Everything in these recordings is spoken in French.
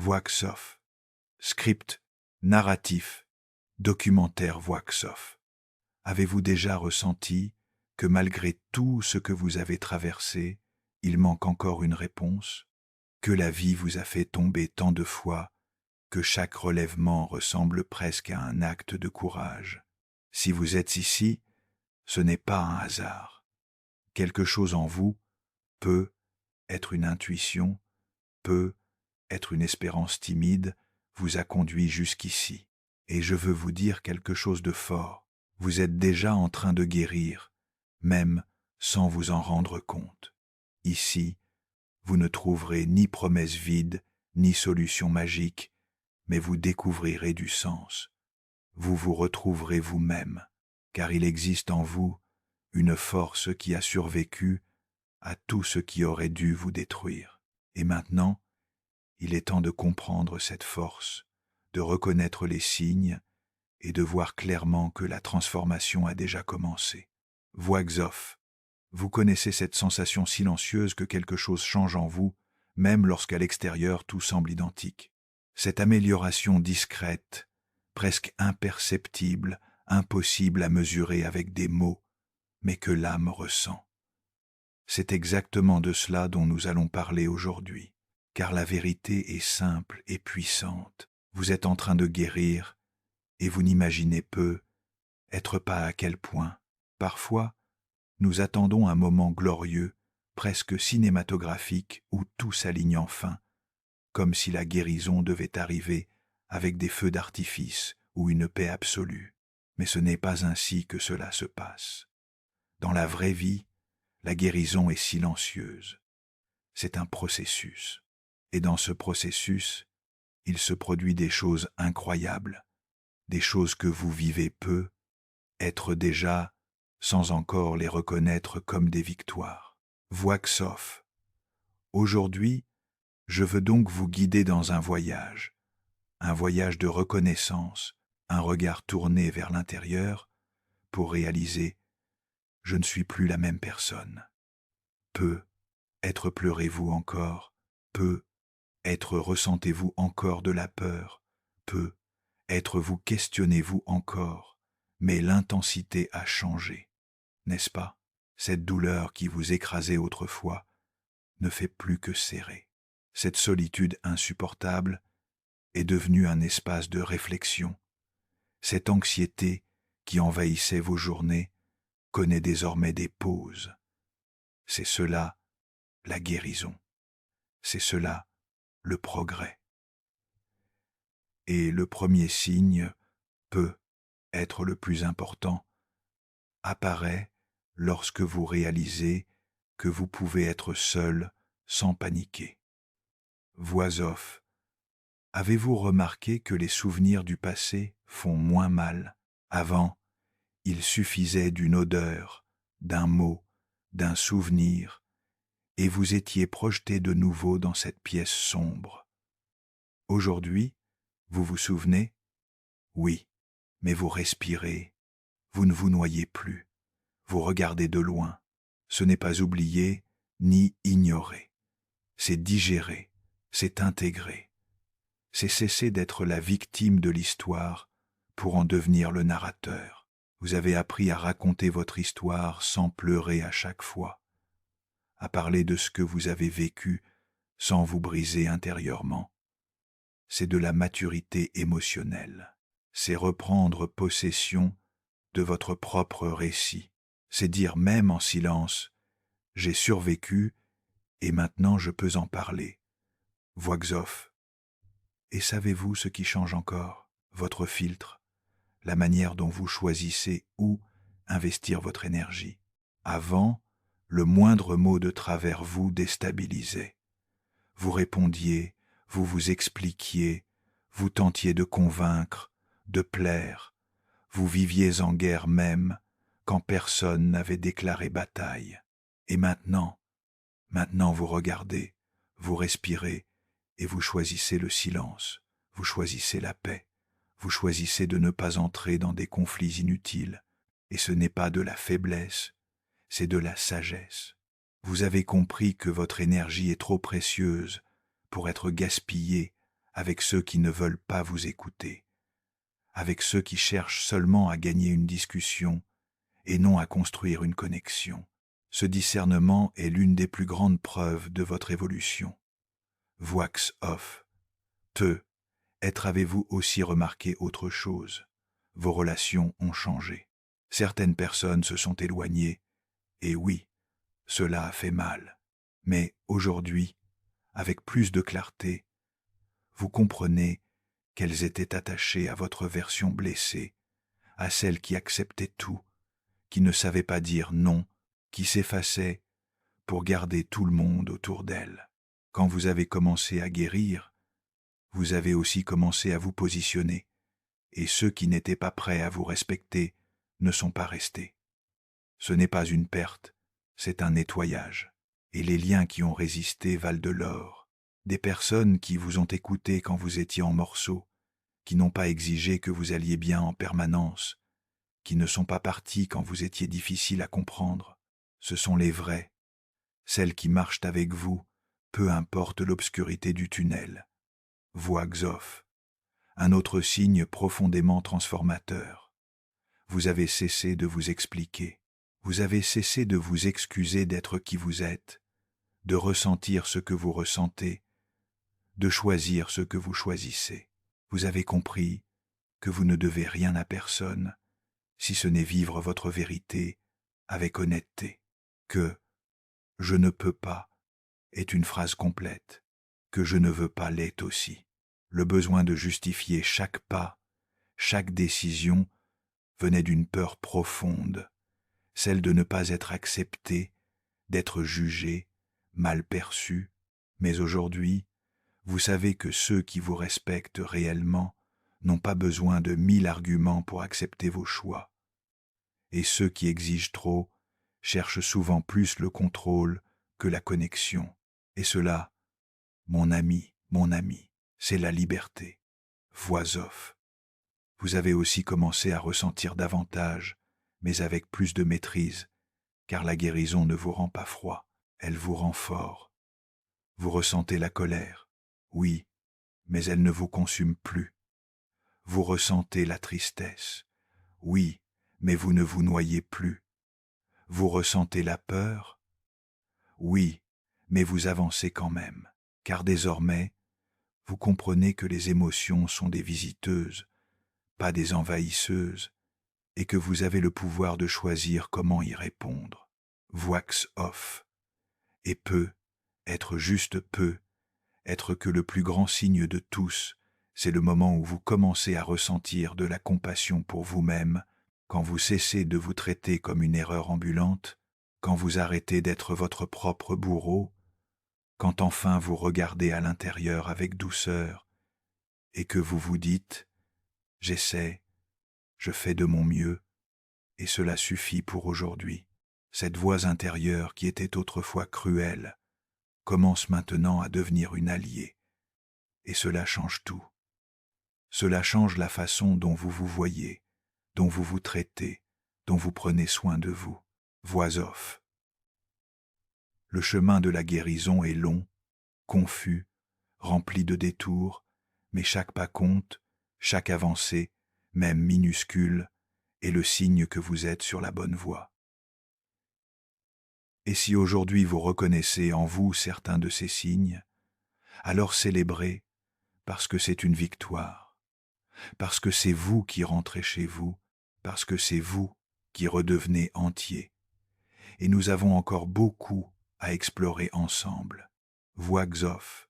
Voix-off. Script, narratif, documentaire voix-off. Avez-vous déjà ressenti que malgré tout ce que vous avez traversé, il manque encore une réponse? Que la vie vous a fait tomber tant de fois que chaque relèvement ressemble presque à un acte de courage? Si vous êtes ici, ce n'est pas un hasard. Quelque chose en vous peut être une intuition, peut être une espérance timide, vous a conduit jusqu'ici. Et je veux vous dire quelque chose de fort. Vous êtes déjà en train de guérir, même sans vous en rendre compte. Ici, vous ne trouverez ni promesse vide, ni solution magique, mais vous découvrirez du sens. Vous vous retrouverez vous-même, car il existe en vous une force qui a survécu à tout ce qui aurait dû vous détruire. Et maintenant, il est temps de comprendre cette force, de reconnaître les signes et de voir clairement que la transformation a déjà commencé. Voix-off. Vous connaissez cette sensation silencieuse que quelque chose change en vous, même lorsqu'à l'extérieur tout semble identique. Cette amélioration discrète, presque imperceptible, impossible à mesurer avec des mots, mais que l'âme ressent. C'est exactement de cela dont nous allons parler aujourd'hui, car la vérité est simple et puissante. Vous êtes en train de guérir, et vous n'imaginez peu, être pas à quel point. Parfois, nous attendons un moment glorieux, presque cinématographique, où tout s'aligne enfin, comme si la guérison devait arriver avec des feux d'artifice ou une paix absolue. Mais ce n'est pas ainsi que cela se passe. Dans la vraie vie, la guérison est silencieuse. C'est un processus. Et dans ce processus, il se produit des choses incroyables, des choses que vous vivez peu, être déjà sans encore les reconnaître comme des victoires. Voix-off. Aujourd'hui, je veux donc vous guider dans un voyage de reconnaissance, un regard tourné vers l'intérieur pour réaliser « je ne suis plus la même personne ». Peu, être pleurez-vous encore, peu, être ressentez-vous encore de la peur, peu, être vous questionnez-vous encore, mais l'intensité a changé, n'est-ce pas? Cette douleur qui vous écrasait autrefois ne fait plus que serrer. Cette solitude insupportable est devenue un espace de réflexion. Cette anxiété qui envahissait vos journées connaît désormais des pauses. C'est cela la guérison. C'est cela le progrès. Et le premier signe peut être le plus important, apparaît lorsque vous réalisez que vous pouvez être seul sans paniquer. Voix-off. Avez-vous remarqué que les souvenirs du passé font moins mal? Avant, il suffisait d'une odeur, d'un mot, d'un souvenir, et vous étiez projeté de nouveau dans cette pièce sombre. Aujourd'hui, vous vous souvenez? Oui, mais vous respirez, vous ne vous noyez plus, vous regardez de loin. Ce n'est pas oublier ni ignorer, c'est digérer, c'est intégrer. C'est cesser d'être la victime de l'histoire pour en devenir le narrateur. Vous avez appris à raconter votre histoire sans pleurer à chaque fois, à parler de ce que vous avez vécu sans vous briser intérieurement. C'est de la maturité émotionnelle. C'est reprendre possession de votre propre récit. C'est dire même en silence « j'ai survécu et maintenant je peux en parler ». Voix-off. Et savez-vous ce qui change encore? Votre filtre, la manière dont vous choisissez où investir votre énergie. Avant, le moindre mot de travers vous déstabilisait. Vous répondiez, vous vous expliquiez, vous tentiez de convaincre, de plaire. Vous viviez en guerre même quand personne n'avait déclaré bataille. Et maintenant vous regardez, vous respirez et vous choisissez le silence, vous choisissez la paix, vous choisissez de ne pas entrer dans des conflits inutiles. Et ce n'est pas de la faiblesse, c'est de la sagesse. Vous avez compris que votre énergie est trop précieuse pour être gaspillée avec ceux qui ne veulent pas vous écouter, avec ceux qui cherchent seulement à gagner une discussion et non à construire une connexion. Ce discernement est l'une des plus grandes preuves de votre évolution. Wax off. Peut-être avez-vous aussi remarqué autre chose. Vos relations ont changé. Certaines personnes se sont éloignées, et oui, cela a fait mal. Mais aujourd'hui, avec plus de clarté, vous comprenez qu'elles étaient attachées à votre version blessée, à celle qui acceptait tout, qui ne savait pas dire non, qui s'effaçait pour garder tout le monde autour d'elle. Quand vous avez commencé à guérir, vous avez aussi commencé à vous positionner, et ceux qui n'étaient pas prêts à vous respecter ne sont pas restés. Ce n'est pas une perte, c'est un nettoyage. Et les liens qui ont résisté valent de l'or. Des personnes qui vous ont écouté quand vous étiez en morceaux, qui n'ont pas exigé que vous alliez bien en permanence, qui ne sont pas partis quand vous étiez difficile à comprendre. Ce sont les vrais, celles qui marchent avec vous, peu importe l'obscurité du tunnel. Voix Xof. Un autre signe profondément transformateur. Vous avez cessé de vous expliquer. Vous avez cessé de vous excuser d'être qui vous êtes, de ressentir ce que vous ressentez, de choisir ce que vous choisissez. Vous avez compris que vous ne devez rien à personne, si ce n'est vivre votre vérité avec honnêteté, que « je ne peux pas » est une phrase complète, que « je ne veux pas » l'est aussi. Le besoin de justifier chaque pas, chaque décision, venait d'une peur profonde, celle de ne pas être accepté, d'être jugé, mal perçu. Mais aujourd'hui, vous savez que ceux qui vous respectent réellement n'ont pas besoin de 1000 arguments pour accepter vos choix. Et ceux qui exigent trop cherchent souvent plus le contrôle que la connexion. Et cela, mon ami, c'est la liberté. Voix off. Vous avez aussi commencé à ressentir davantage, mais avec plus de maîtrise, car la guérison ne vous rend pas froid, elle vous rend fort. Vous ressentez la colère, oui, mais elle ne vous consume plus. Vous ressentez la tristesse, oui, mais vous ne vous noyez plus. Vous ressentez la peur, oui, mais vous avancez quand même, car désormais, vous comprenez que les émotions sont des visiteuses, pas des envahisseuses, et que vous avez le pouvoir de choisir comment y répondre. Wax off. Et être juste être que le plus grand signe de tous, c'est le moment où vous commencez à ressentir de la compassion pour vous-même, quand vous cessez de vous traiter comme une erreur ambulante, quand vous arrêtez d'être votre propre bourreau, quand enfin vous regardez à l'intérieur avec douceur, et que vous vous dites « j'essaie, je fais de mon mieux », et cela suffit pour aujourd'hui. Cette voix intérieure qui était autrefois cruelle commence maintenant à devenir une alliée. Et cela change tout. Cela change la façon dont vous vous voyez, dont vous vous traitez, dont vous prenez soin de vous. Voix off. Le chemin de la guérison est long, confus, rempli de détours, mais chaque pas compte, chaque avancée, même minuscule, est le signe que vous êtes sur la bonne voie. Et si aujourd'hui vous reconnaissez en vous certains de ces signes, alors célébrez, parce que c'est une victoire, parce que c'est vous qui rentrez chez vous, parce que c'est vous qui redevenez entier. Et nous avons encore beaucoup à explorer ensemble. Voix Xof.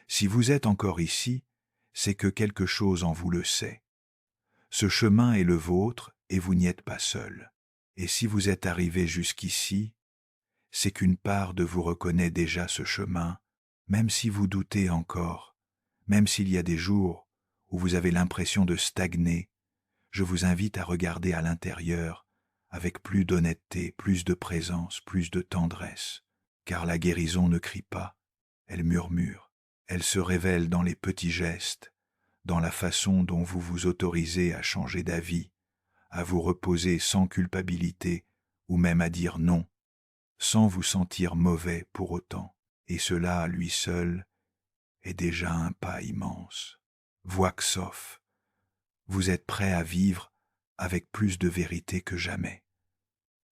Si vous êtes encore ici, c'est que quelque chose en vous le sait. Ce chemin est le vôtre et vous n'y êtes pas seul. Et si vous êtes arrivé jusqu'ici, c'est qu'une part de vous reconnaît déjà ce chemin, même si vous doutez encore, même s'il y a des jours où vous avez l'impression de stagner, je vous invite à regarder à l'intérieur avec plus d'honnêteté, plus de présence, plus de tendresse, car la guérison ne crie pas, elle murmure, elle se révèle dans les petits gestes, dans la façon dont vous vous autorisez à changer d'avis, à vous reposer sans culpabilité ou même à dire non, sans vous sentir mauvais pour autant. Et cela, à lui seul, est déjà un pas immense. Voix Xof, vous êtes prêt à vivre avec plus de vérité que jamais.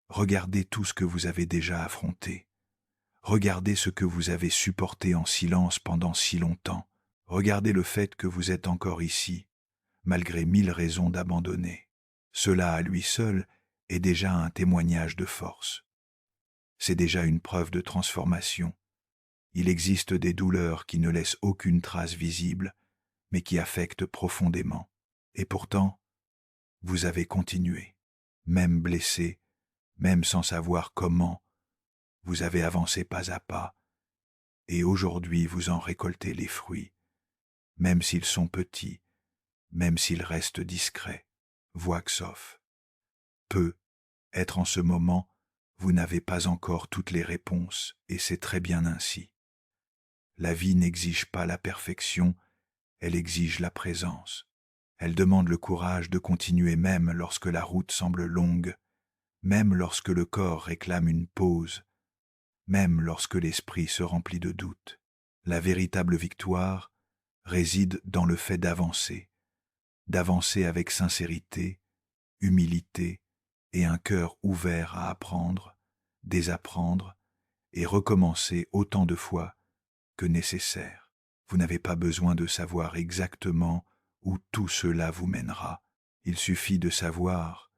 Regardez tout ce que vous avez déjà affronté. Regardez ce que vous avez supporté en silence pendant si longtemps. Regardez le fait que vous êtes encore ici, malgré 1000 raisons d'abandonner. Cela à lui seul est déjà un témoignage de force. C'est déjà une preuve de transformation. Il existe des douleurs qui ne laissent aucune trace visible, mais qui affectent profondément. Et pourtant, vous avez continué, même blessé, même sans savoir comment, vous avez avancé pas à pas, et aujourd'hui vous en récoltez les fruits, même s'ils sont petits, même s'ils restent discrets. Voix Xof. Peu, être en ce moment, vous n'avez pas encore toutes les réponses, et c'est très bien ainsi. La vie n'exige pas la perfection, elle exige la présence. Elle demande le courage de continuer même lorsque la route semble longue, même lorsque le corps réclame une pause, même lorsque l'esprit se remplit de doutes. La véritable victoire réside dans le fait d'avancer avec sincérité, humilité et un cœur ouvert à apprendre, désapprendre et recommencer autant de fois que nécessaire. Vous n'avez pas besoin de savoir exactement où tout cela vous mènera. Il suffit de savoir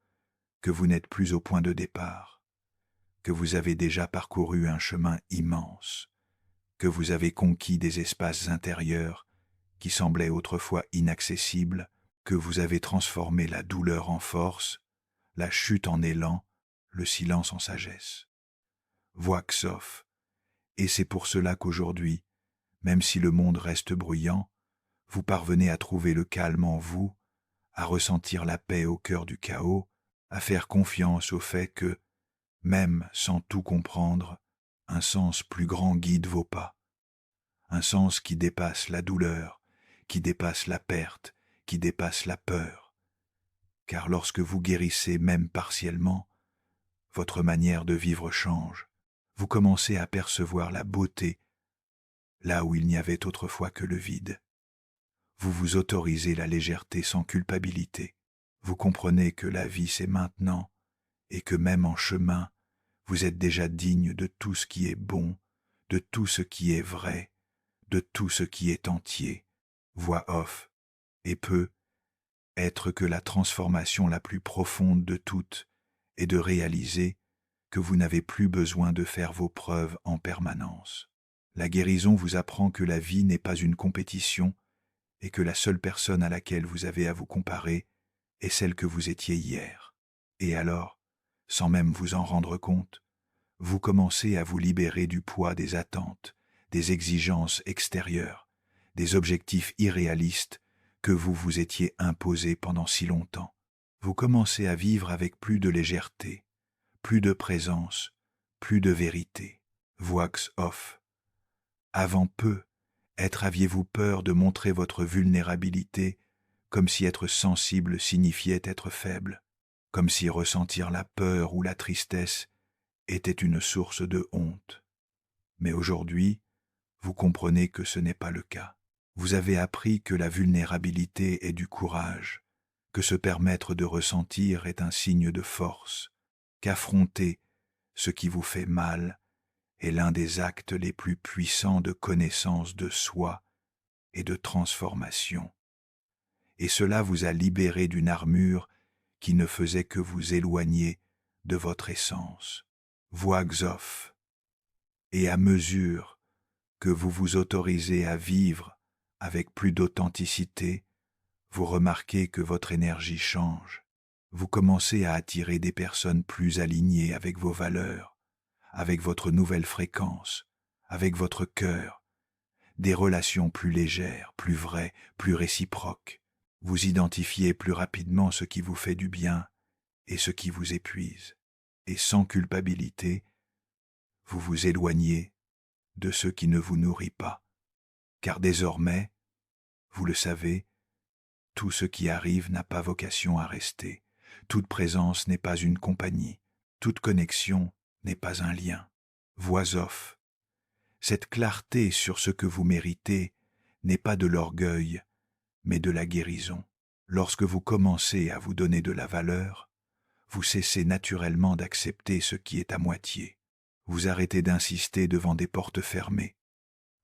que vous n'êtes plus au point de départ, que vous avez déjà parcouru un chemin immense, que vous avez conquis des espaces intérieurs qui semblaient autrefois inaccessibles, que vous avez transformé la douleur en force, la chute en élan, le silence en sagesse. Voix Xof. Et c'est pour cela qu'aujourd'hui, même si le monde reste bruyant, vous parvenez à trouver le calme en vous, à ressentir la paix au cœur du chaos, à faire confiance au fait que, même sans tout comprendre, un sens plus grand guide vos pas, un sens qui dépasse la douleur, qui dépasse la perte, qui dépasse la peur. Car lorsque vous guérissez même partiellement, votre manière de vivre change. Vous commencez à percevoir la beauté là où il n'y avait autrefois que le vide. Vous vous autorisez la légèreté sans culpabilité. Vous comprenez que la vie c'est maintenant et que même en chemin, vous êtes déjà digne de tout ce qui est bon, de tout ce qui est vrai, de tout ce qui est entier. Voix off. Et peut être que la transformation la plus profonde de toutes est de réaliser que vous n'avez plus besoin de faire vos preuves en permanence. La guérison vous apprend que la vie n'est pas une compétition et que la seule personne à laquelle vous avez à vous comparer est celle que vous étiez hier. Et alors, sans même vous en rendre compte, vous commencez à vous libérer du poids des attentes, des exigences extérieures, des objectifs irréalistes que vous vous étiez imposés pendant si longtemps. Vous commencez à vivre avec plus de légèreté, plus de présence, plus de vérité. Voix off. Avant peu, aviez-vous peur de montrer votre vulnérabilité comme si être sensible signifiait être faible, comme si ressentir la peur ou la tristesse était une source de honte. Mais aujourd'hui, vous comprenez que ce n'est pas le cas. Vous avez appris que la vulnérabilité est du courage, que se permettre de ressentir est un signe de force, qu'affronter ce qui vous fait mal est l'un des actes les plus puissants de connaissance de soi et de transformation. Et cela vous a libéré d'une armure qui ne faisait que vous éloigner de votre essence. Voix Xof. Et à mesure que vous vous autorisez à vivre avec plus d'authenticité, vous remarquez que votre énergie change. Vous commencez à attirer des personnes plus alignées avec vos valeurs, avec votre nouvelle fréquence, avec votre cœur, des relations plus légères, plus vraies, plus réciproques. Vous identifiez plus rapidement ce qui vous fait du bien et ce qui vous épuise. Et sans culpabilité, vous vous éloignez de ce qui ne vous nourrit pas. Car désormais, vous le savez, tout ce qui arrive n'a pas vocation à rester. Toute présence n'est pas une compagnie. Toute connexion n'est pas un lien. Voix off. Cette clarté sur ce que vous méritez n'est pas de l'orgueil, mais de la guérison. Lorsque vous commencez à vous donner de la valeur, vous cessez naturellement d'accepter ce qui est à moitié. Vous arrêtez d'insister devant des portes fermées.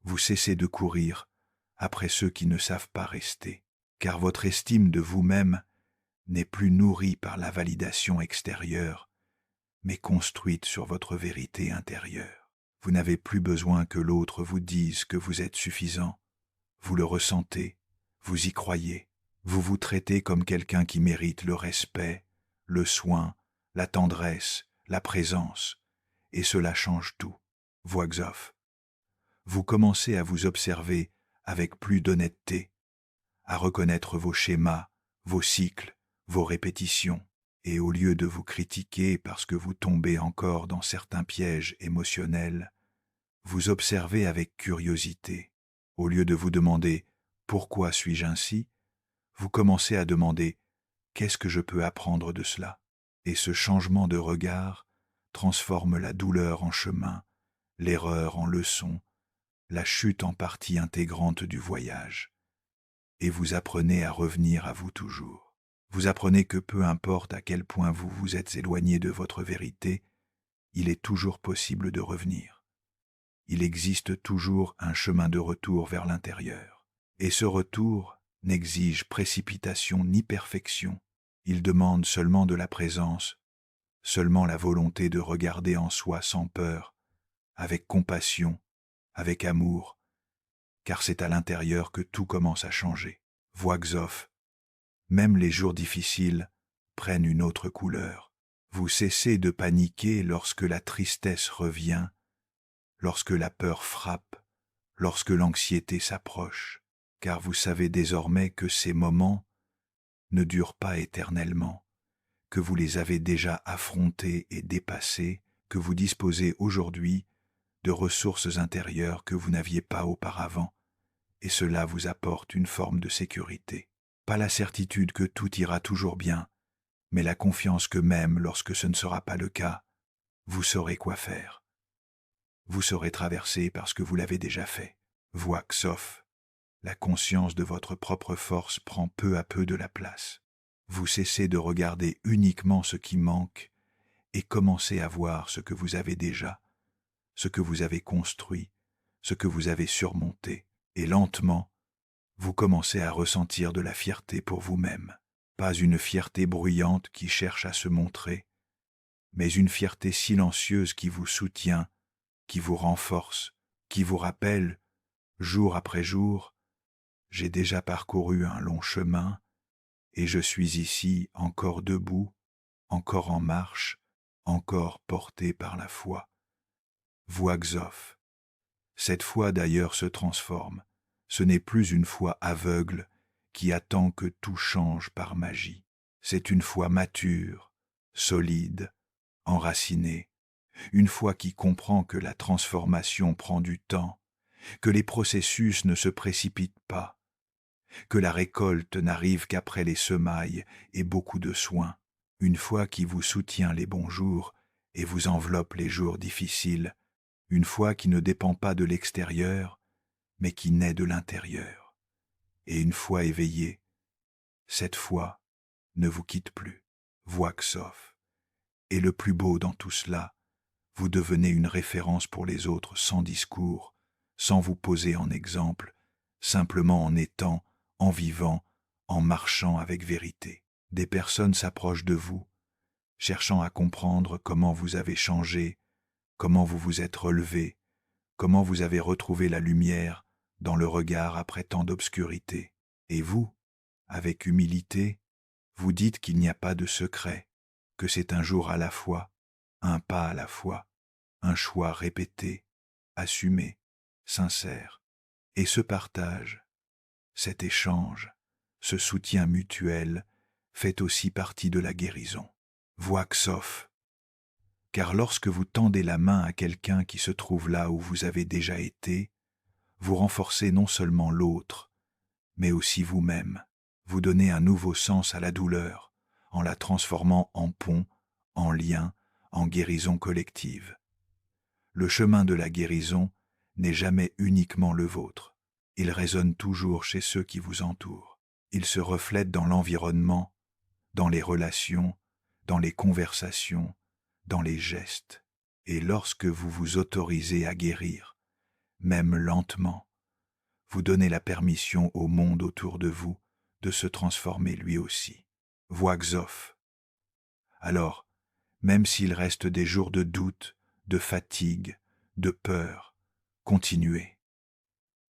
Vous cessez de courir après ceux qui ne savent pas rester, car votre estime de vous-même n'est plus nourrie par la validation extérieure, mais construite sur votre vérité intérieure. Vous n'avez plus besoin que l'autre vous dise que vous êtes suffisant. Vous le ressentez, vous y croyez. Vous vous traitez comme quelqu'un qui mérite le respect, le soin, la tendresse, la présence, et cela change tout. Voix off. Vous commencez à vous observer avec plus d'honnêteté, à reconnaître vos schémas, vos cycles, vos répétitions, et au lieu de vous critiquer parce que vous tombez encore dans certains pièges émotionnels, vous observez avec curiosité. Au lieu de vous demander « Pourquoi suis-je ainsi ?», vous commencez à demander « Qu'est-ce que je peux apprendre de cela ?» Et ce changement de regard transforme la douleur en chemin, l'erreur en leçon, la chute en partie intégrante du voyage. Et vous apprenez à revenir à vous toujours. Vous apprenez que peu importe à quel point vous vous êtes éloigné de votre vérité, il est toujours possible de revenir. Il existe toujours un chemin de retour vers l'intérieur. Et ce retour n'exige précipitation ni perfection. Il demande seulement de la présence, seulement la volonté de regarder en soi sans peur, avec compassion, avec amour, car c'est à l'intérieur que tout commence à changer. Voix off. Même les jours difficiles prennent une autre couleur. Vous cessez de paniquer lorsque la tristesse revient, lorsque la peur frappe, lorsque l'anxiété s'approche, car vous savez désormais que ces moments ne durent pas éternellement, que vous les avez déjà affrontés et dépassés, que vous disposez aujourd'hui de ressources intérieures que vous n'aviez pas auparavant, et cela vous apporte une forme de sécurité. Pas la certitude que tout ira toujours bien, mais la confiance que même lorsque ce ne sera pas le cas, vous saurez quoi faire. Vous saurez traverser parce que vous l'avez déjà fait. Voix off. La conscience de votre propre force prend peu à peu de la place. Vous cessez de regarder uniquement ce qui manque et commencez à voir ce que vous avez déjà, ce que vous avez construit, ce que vous avez surmonté. Et lentement, vous commencez à ressentir de la fierté pour vous-même. Pas une fierté bruyante qui cherche à se montrer, mais une fierté silencieuse qui vous soutient, qui vous renforce, qui vous rappelle, jour après jour, j'ai déjà parcouru un long chemin et je suis ici encore debout, encore en marche, encore porté par la foi. Voix off. Cette foi d'ailleurs se transforme. Ce n'est plus une foi aveugle qui attend que tout change par magie. C'est une foi mature, solide, enracinée, une foi qui comprend que la transformation prend du temps, que les processus ne se précipitent pas, que la récolte n'arrive qu'après les semailles et beaucoup de soins, une foi qui vous soutient les bons jours et vous enveloppe les jours difficiles, une foi qui ne dépend pas de l'extérieur, mais qui naît de l'intérieur. Et une fois éveillée, cette foi ne vous quitte plus. Voix off. Et le plus beau dans tout cela, vous devenez une référence pour les autres sans discours, sans vous poser en exemple, simplement en étant, en vivant, en marchant avec vérité. Des personnes s'approchent de vous, cherchant à comprendre comment vous avez changé, comment vous vous êtes relevé, comment vous avez retrouvé la lumière dans le regard après tant d'obscurité. Et vous, avec humilité, vous dites qu'il n'y a pas de secret, que c'est un jour à la fois, un pas à la fois, un choix répété, assumé, sincère. Et ce partage, cet échange, ce soutien mutuel fait aussi partie de la guérison. Voix off. Car lorsque vous tendez la main à quelqu'un qui se trouve là où vous avez déjà été, vous renforcez non seulement l'autre, mais aussi vous-même. Vous donnez un nouveau sens à la douleur, en la transformant en pont, en lien, en guérison collective. Le chemin de la guérison n'est jamais uniquement le vôtre. Il résonne toujours chez ceux qui vous entourent. Il se reflète dans l'environnement, dans les relations, dans les conversations, dans les gestes. Et lorsque vous vous autorisez à guérir, même lentement, vous donnez la permission au monde autour de vous de se transformer lui aussi. Voix Xof. Alors, même s'il reste des jours de doute, de fatigue, de peur, continuez.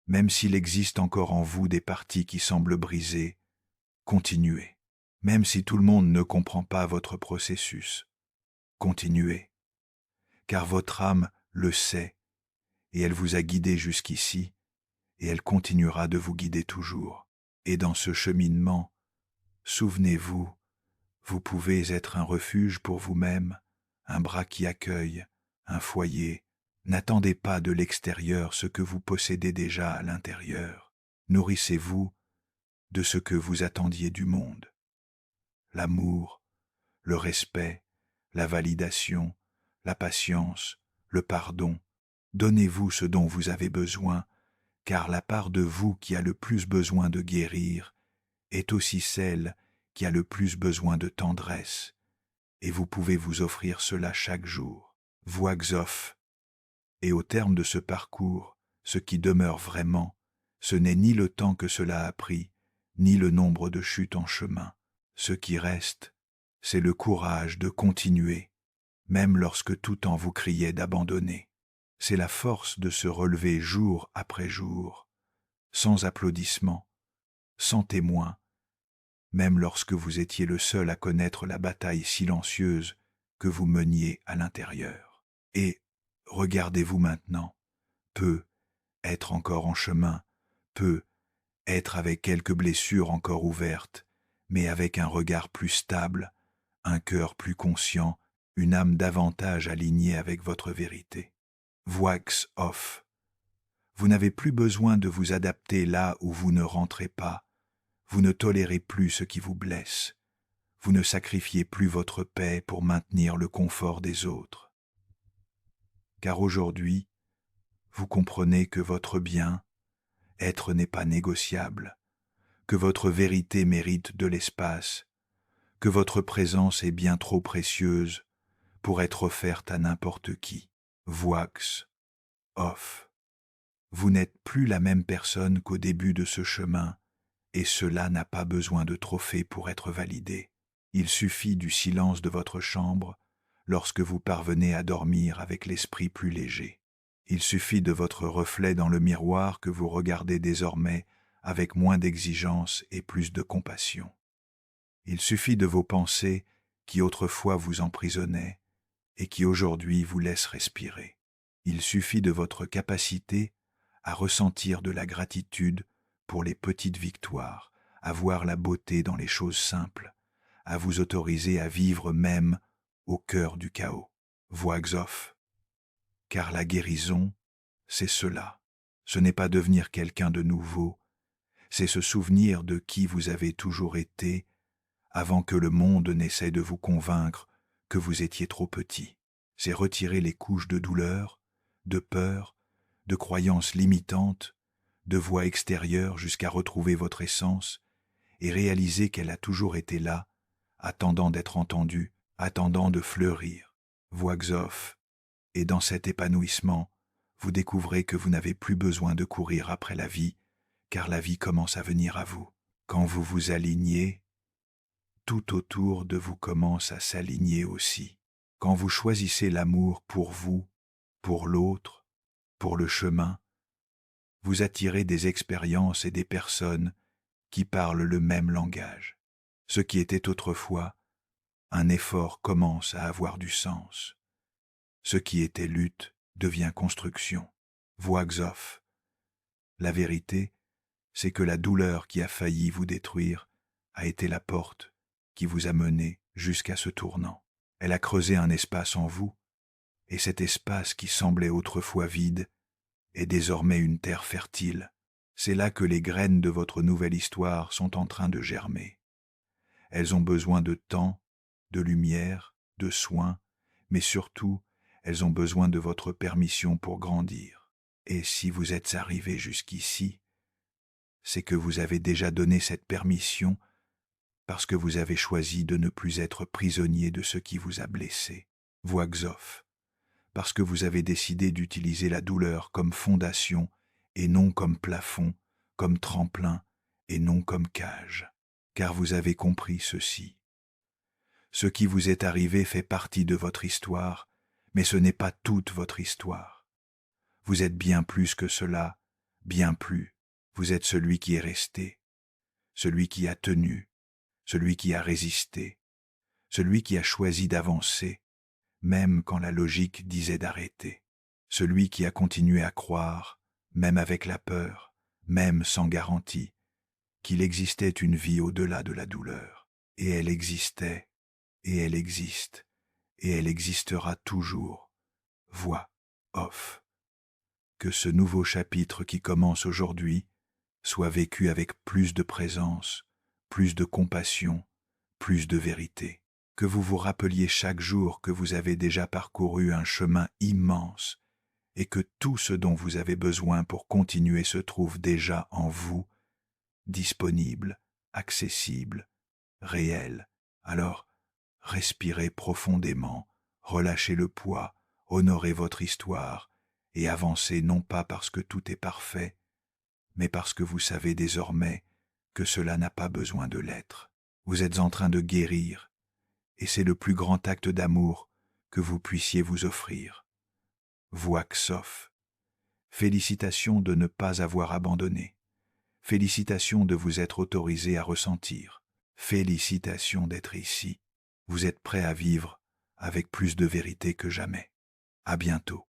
Même s'il existe encore en vous des parties qui semblent brisées, continuez. Même si tout le monde ne comprend pas votre processus, continuez. Car votre âme le sait, et elle vous a guidé jusqu'ici, et elle continuera de vous guider toujours. Et dans ce cheminement, souvenez-vous, vous pouvez être un refuge pour vous-même, un bras qui accueille, un foyer. N'attendez pas de l'extérieur ce que vous possédez déjà à l'intérieur. Nourrissez-vous de ce que vous attendiez du monde. L'amour, le respect, la validation, la patience, le pardon. Donnez-vous ce dont vous avez besoin, car la part de vous qui a le plus besoin de guérir est aussi celle qui a le plus besoin de tendresse, et vous pouvez vous offrir cela chaque jour. Voix Xof. Et au terme de ce parcours, ce qui demeure vraiment, ce n'est ni le temps que cela a pris, ni le nombre de chutes en chemin. Ce qui reste, c'est le courage de continuer, même lorsque tout en vous criait d'abandonner. C'est la force de se relever jour après jour, sans applaudissements, sans témoins, même lorsque vous étiez le seul à connaître la bataille silencieuse que vous meniez à l'intérieur. Et regardez-vous maintenant, peu être encore en chemin, peu être avec quelques blessures encore ouvertes, mais avec un regard plus stable, un cœur plus conscient, une âme davantage alignée avec votre vérité. Voix Off. Vous n'avez plus besoin de vous adapter là où vous ne rentrez pas. Vous ne tolérez plus ce qui vous blesse. Vous ne sacrifiez plus votre paix pour maintenir le confort des autres. Car aujourd'hui, vous comprenez que votre bien, être n'est pas négociable, que votre vérité mérite de l'espace, que votre présence est bien trop précieuse pour être offerte à n'importe qui. Voix Off. Vous n'êtes plus la même personne qu'au début de ce chemin, et cela n'a pas besoin de trophée pour être validé. Il suffit du silence de votre chambre lorsque vous parvenez à dormir avec l'esprit plus léger. Il suffit de votre reflet dans le miroir que vous regardez désormais avec moins d'exigence et plus de compassion. Il suffit de vos pensées qui autrefois vous emprisonnaient et qui aujourd'hui vous laissent respirer. Il suffit de votre capacité à ressentir de la gratitude pour les petites victoires, à voir la beauté dans les choses simples, à vous autoriser à vivre même au cœur du chaos. Voix Xof. Car la guérison, c'est cela. Ce n'est pas devenir quelqu'un de nouveau, c'est se souvenir de qui vous avez toujours été avant que le monde n'essaie de vous convaincre que vous étiez trop petit. C'est retirer les couches de douleur, de peur, de croyances limitantes, de voix extérieures jusqu'à retrouver votre essence et réaliser qu'elle a toujours été là, attendant d'être entendue, attendant de fleurir. Voix Xof. Et dans cet épanouissement, vous découvrez que vous n'avez plus besoin de courir après la vie, car la vie commence à venir à vous. Quand vous vous alignez, tout autour de vous commence à s'aligner aussi. Quand vous choisissez l'amour pour vous, pour l'autre, pour le chemin, vous attirez des expériences et des personnes qui parlent le même langage. Ce qui était autrefois un effort commence à avoir du sens. Ce qui était lutte devient construction. Voix Xof. La vérité, c'est que la douleur qui a failli vous détruire a été la porte qui vous a mené jusqu'à ce tournant. Elle a creusé un espace en vous, et cet espace qui semblait autrefois vide est désormais une terre fertile. C'est là que les graines de votre nouvelle histoire sont en train de germer. Elles ont besoin de temps, de lumière, de soins, mais surtout, elles ont besoin de votre permission pour grandir. Et si vous êtes arrivé jusqu'ici, c'est que vous avez déjà donné cette permission parce que vous avez choisi de ne plus être prisonnier de ce qui vous a blessé. Voix Xof, parce que vous avez décidé d'utiliser la douleur comme fondation et non comme plafond, comme tremplin et non comme cage. Car vous avez compris ceci. Ce qui vous est arrivé fait partie de votre histoire, mais ce n'est pas toute votre histoire. Vous êtes bien plus que cela, bien plus. Vous êtes celui qui est resté, celui qui a tenu, celui qui a résisté, celui qui a choisi d'avancer, même quand la logique disait d'arrêter, celui qui a continué à croire, même avec la peur, même sans garantie, qu'il existait une vie au-delà de la douleur. Et elle existait, et elle existe, et elle existera toujours. Voix off. Que ce nouveau chapitre qui commence aujourd'hui soit vécu avec plus de présence, plus de compassion, plus de vérité. Que vous vous rappeliez chaque jour que vous avez déjà parcouru un chemin immense et que tout ce dont vous avez besoin pour continuer se trouve déjà en vous, disponible, accessible, réel. Alors, respirez profondément, relâchez le poids, honorez votre histoire et avancez non pas parce que tout est parfait, mais parce que vous savez désormais que cela n'a pas besoin de l'être. Vous êtes en train de guérir, et c'est le plus grand acte d'amour que vous puissiez vous offrir. Voix Xof. Félicitations de ne pas avoir abandonné. Félicitations de vous être autorisé à ressentir. Félicitations d'être ici. Vous êtes prêt à vivre avec plus de vérité que jamais. À bientôt.